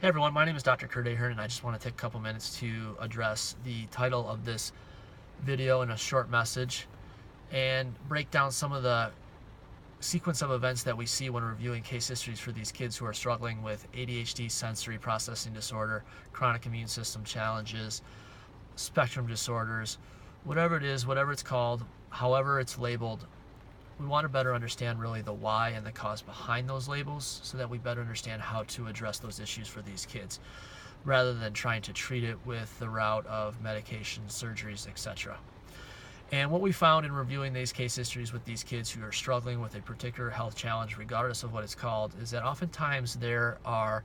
Hey everyone, my name is Dr. Kurt Ahern, and I just want to take a couple minutes to address the title of this video in a short message and break down some of the sequence of events that we see when reviewing case histories for these kids who are struggling with ADHD, sensory processing disorder, chronic immune system challenges, spectrum disorders, whatever it is, whatever it's called, however it's labeled. We want to better understand really the why and the cause behind those labels so that we better understand how to address those issues for these kids rather than trying to treat it with the route of medication, surgeries, etc. And what we found in reviewing these case histories with these kids who are struggling with a particular health challenge, regardless of what it's called, is that oftentimes there are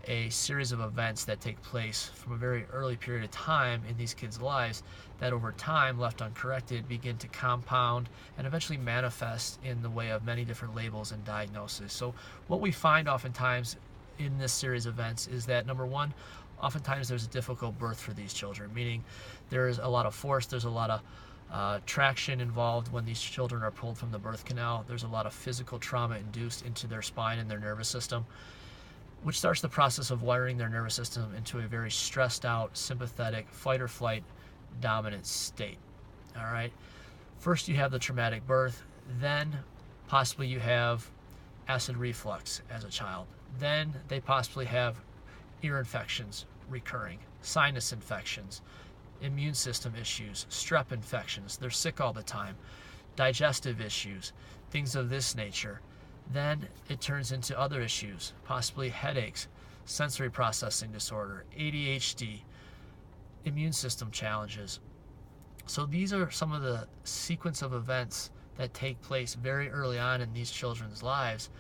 a series of events that take place from a very early period of time in these kids' lives that over time, left uncorrected, begin to compound and eventually manifest in the way of many different labels and diagnoses. So what we find oftentimes in this series of events is that, number one, oftentimes there's a difficult birth for these children, meaning there's a lot of force, there's a lot of traction involved when these children are pulled from the birth canal. There's a lot of physical trauma induced into their spine and their nervous system, which starts the process of wiring their nervous system into a very stressed out, sympathetic, fight or flight dominant state. All right. First you have the traumatic birth, then possibly you have acid reflux as a child. Then they possibly have ear infections recurring, sinus infections, immune system issues, strep infections. They're sick all the time, digestive issues, things of this nature. Then it turns into other issues, possibly headaches, sensory processing disorder, ADHD, immune system challenges. So these are some of the sequence of events that take place very early on in these children's lives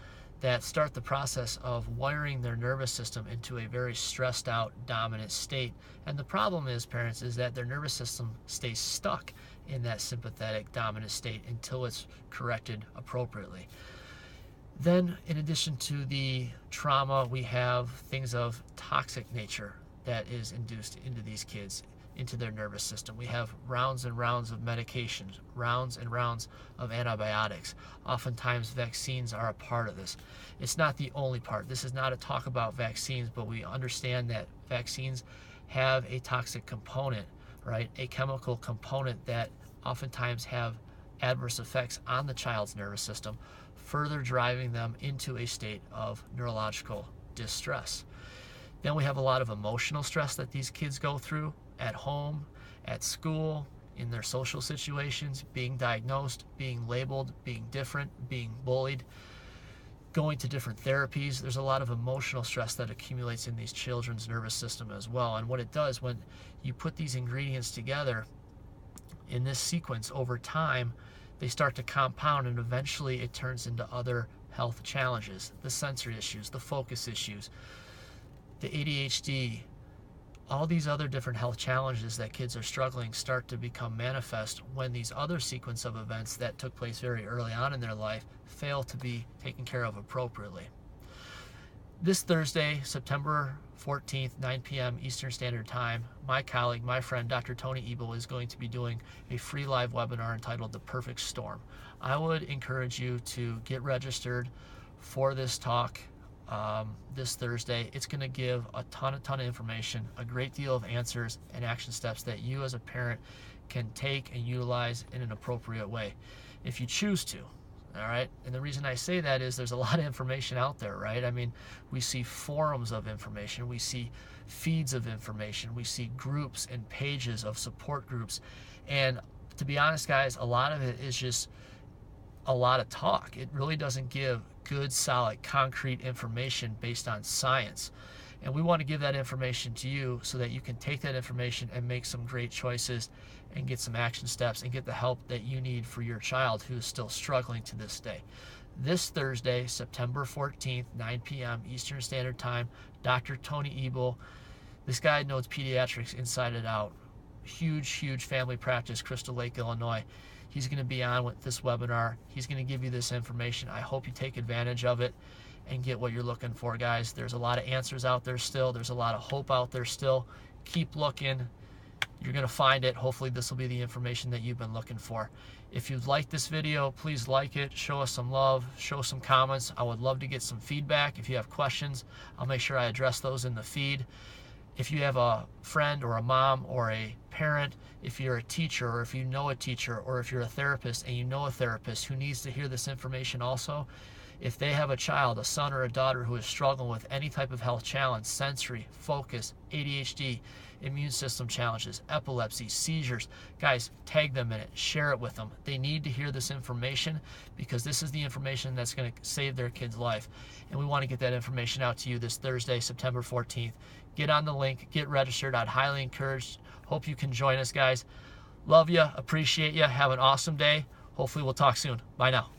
that start the process of wiring their nervous system into a very stressed out, dominant state. And the problem is, parents, is that their nervous system stays stuck in that sympathetic, dominant state until it's corrected appropriately. Then, in addition to the trauma, we have things of toxic nature that is induced into these kids, into their nervous system. We have rounds and rounds of medications, rounds and rounds of antibiotics. Oftentimes, vaccines are a part of this. It's not the only part. This is not a talk about vaccines, but we understand that vaccines have a toxic component, right? A chemical component that oftentimes have adverse effects on the child's nervous system, further driving them into a state of neurological distress. Then we have a lot of emotional stress that these kids go through at home, at school, in their social situations, being diagnosed, being labeled, being different, being bullied, going to different therapies. There's a lot of emotional stress that accumulates in these children's nervous system as well. And what it does when you put these ingredients together in this sequence over time, they start to compound, and eventually it turns into other health challenges, the sensory issues, the focus issues, the ADHD, all these other different health challenges that kids are struggling start to become manifest when these other sequence of events that took place very early on in their life fail to be taken care of appropriately. This Thursday, September 14th, 9 p.m. Eastern Standard Time, my colleague, my friend, Dr. Tony Ebel, is going to be doing a free live webinar entitled The Perfect Storm. I would encourage you to get registered for this talk this Thursday. It's going to give a ton of information, a great deal of answers and action steps that you as a parent can take and utilize in an appropriate way if you choose to. All right. And the reason I say that is there's a lot of information out there, right? I mean, we see forums of information, we see feeds of information, we see groups and pages of support groups. And to be honest, guys, a lot of it is just a lot of talk. It really doesn't give good, solid, concrete information based on science. And we want to give that information to you so that you can take that information and make some great choices and get some action steps and get the help that you need for your child who is still struggling to this day. This Thursday, September 14th, 9 p.m. Eastern Standard Time, Dr. Tony Ebel, this guy knows pediatrics inside and out. Huge family practice, Crystal Lake, Illinois. He's going to be on with this webinar. He's going to give you this information. I hope you take advantage of it and get what you're looking for, guys. There's a lot of answers out there still. There's a lot of hope out there still. Keep looking. You're going to find it. Hopefully this will be the information that you've been looking for. If you've liked this video, please like it, show us some love, show some comments. I would love to get some feedback. If you have questions, I'll make sure I address those in the feed. If you have a friend or a mom or a parent, if you're a teacher or if you know a teacher, or if you're a therapist and you know a therapist who needs to hear this information also, if they have a child, a son or a daughter who is struggling with any type of health challenge, sensory, focus, ADHD, immune system challenges, epilepsy, seizures, guys, tag them in it, share it with them. They need to hear this information because this is the information that's going to save their kid's life. And we want to get that information out to you this Thursday, September 14th. Get on the link, get registered. I'd highly encourage. Hope you can join us, guys. Love you, appreciate you. Have an awesome day. Hopefully we'll talk soon. Bye now.